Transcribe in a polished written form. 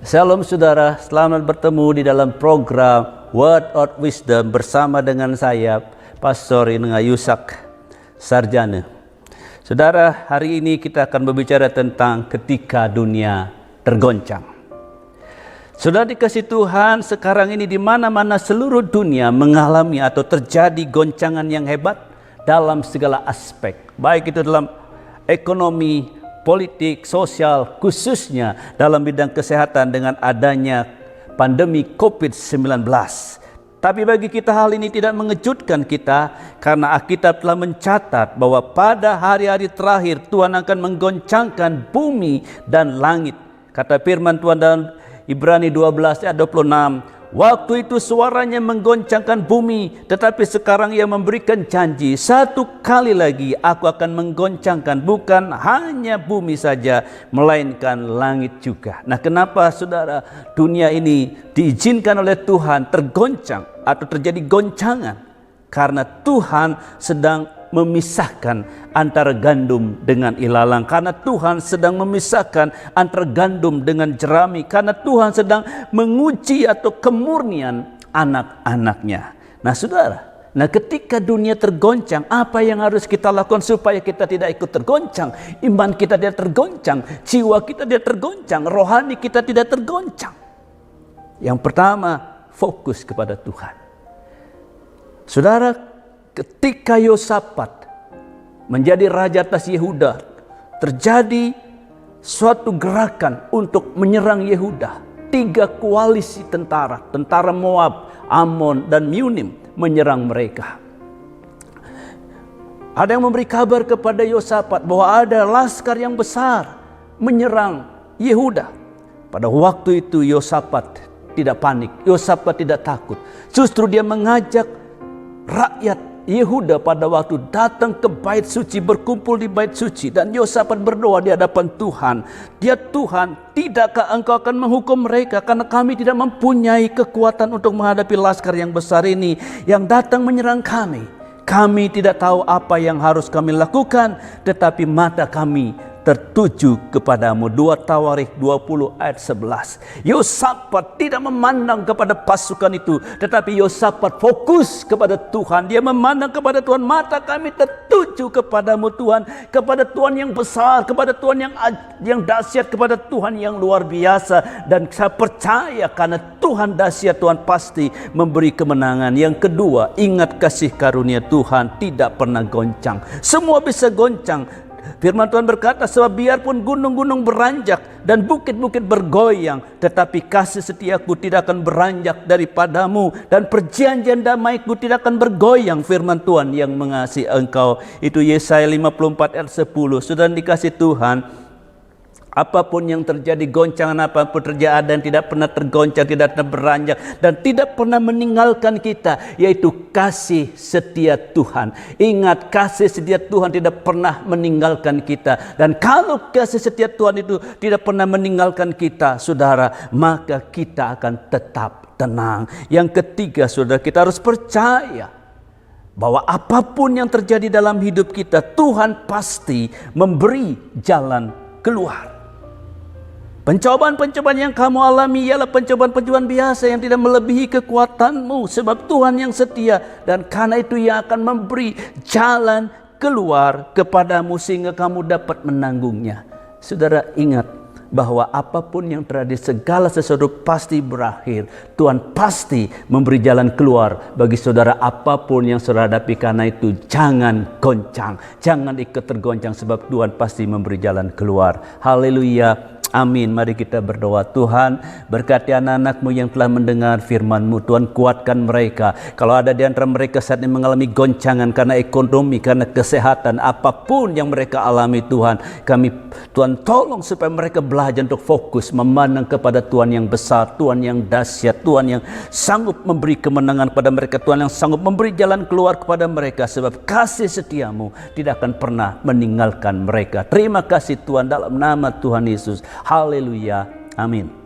Shalom saudara, selamat bertemu di dalam program Word of Wisdom bersama dengan saya, Pastor Inga Yusak Sarjana. Saudara, hari ini kita akan berbicara tentang ketika dunia tergoncang. Saudara dikasih Tuhan, sekarang ini di mana-mana seluruh dunia mengalami atau terjadi goncangan yang hebat dalam segala aspek. Baik itu dalam ekonomi, politik, sosial, khususnya dalam bidang kesehatan dengan adanya pandemi COVID-19. Tapi bagi kita hal ini tidak mengejutkan kita, karena Alkitab telah mencatat bahwa pada hari-hari terakhir Tuhan akan menggoncangkan bumi dan langit. Kata firman Tuhan dalam Ibrani 12 ayat 26, waktu itu suaranya menggoncangkan bumi, tetapi sekarang ia memberikan janji, satu kali lagi aku akan menggoncangkan bukan hanya bumi saja, melainkan langit juga. Nah, kenapa saudara dunia ini diizinkan oleh Tuhan tergoncang atau terjadi goncangan? Karena Tuhan sedang memisahkan antara gandum dengan ilalang, karena Tuhan sedang memisahkan antara gandum dengan jerami, karena Tuhan sedang menguji atau kemurnian anak-anaknya. Nah saudara, ketika dunia tergoncang, apa yang harus kita lakukan supaya kita tidak ikut tergoncang? Iman kita tidak tergoncang, jiwa kita tidak tergoncang, rohani kita tidak tergoncang. Yang pertama, fokus kepada Tuhan. Saudara, ketika Yosafat menjadi raja atas Yehuda, terjadi suatu gerakan untuk menyerang Yehuda. 3 koalisi tentara Moab, Ammon, dan Meunim menyerang mereka. Ada yang memberi kabar kepada Yosafat bahwa ada laskar yang besar menyerang Yehuda. Pada waktu itu Yosafat tidak panik, Yosafat tidak takut. Justru dia mengajak rakyat Yehuda pada waktu datang ke bait suci, berkumpul di bait suci, dan Yosafat berdoa di hadapan Tuhan. Dia, Tuhan, tidakkah engkau akan menghukum mereka, karena kami tidak mempunyai kekuatan untuk menghadapi laskar yang besar ini yang datang menyerang kami. Kami tidak tahu apa yang harus kami lakukan, tetapi mata kami tertuju kepadamu. 2 Tawarikh 20 ayat 11. Yosafat tidak memandang kepada pasukan itu, tetapi Yosafat fokus kepada Tuhan. Dia memandang kepada Tuhan. Mata kami tertuju kepadamu Tuhan, kepada Tuhan yang besar, kepada Tuhan yang dahsyat, kepada Tuhan yang luar biasa. Dan saya percaya karena Tuhan dahsyat, Tuhan pasti memberi kemenangan. Yang kedua, ingat kasih karunia Tuhan tidak pernah goncang. Semua bisa goncang. Firman Tuhan berkata, sebab biarpun gunung-gunung beranjak dan bukit-bukit bergoyang, tetapi kasih setiaku tidak akan beranjak daripadamu, dan perjanjian damaiku tidak akan bergoyang. Firman Tuhan yang mengasihi engkau. Itu Yesaya 54 ayat 10. Sudah dikasih Tuhan, apapun yang terjadi, goncangan apapun terjadi, ada yang tidak pernah tergoncang, tidak pernah beranjak, dan tidak pernah meninggalkan kita, yaitu kasih setia Tuhan. Ingat, kasih setia Tuhan tidak pernah meninggalkan kita. Dan kalau kasih setia Tuhan itu tidak pernah meninggalkan kita, saudara, maka kita akan tetap tenang. Yang ketiga, saudara, kita harus percaya bahwa apapun yang terjadi dalam hidup kita, Tuhan pasti memberi jalan keluar. Pencobaan-pencobaan yang kamu alami ialah pencobaan-pencobaan biasa yang tidak melebihi kekuatanmu, sebab Tuhan yang setia, dan karena itu Ia akan memberi jalan keluar kepadamu sehingga kamu dapat menanggungnya. Saudara, ingat bahwa apapun yang terjadi, segala sesuatu pasti berakhir. Tuhan pasti memberi jalan keluar bagi saudara apapun yang saudara hadapi. Karena itu jangan goncang, jangan ikut tergoncang, sebab Tuhan pasti memberi jalan keluar. Haleluya. Amin. Mari kita berdoa. Tuhan, berkati anak-anak-Mu yang telah mendengar firman-Mu. Tuhan, kuatkan mereka. Kalau ada di antara mereka saat ini mengalami goncangan karena ekonomi, karena kesehatan, apapun yang mereka alami, Tuhan, Tuhan tolong supaya mereka belajar untuk fokus memandang kepada Tuhan yang besar, Tuhan yang dahsyat, Tuhan yang sanggup memberi kemenangan kepada mereka, Tuhan yang sanggup memberi jalan keluar kepada mereka, sebab kasih setiamu tidak akan pernah meninggalkan mereka. Terima kasih Tuhan, dalam nama Tuhan Yesus. Haleluya. Amin.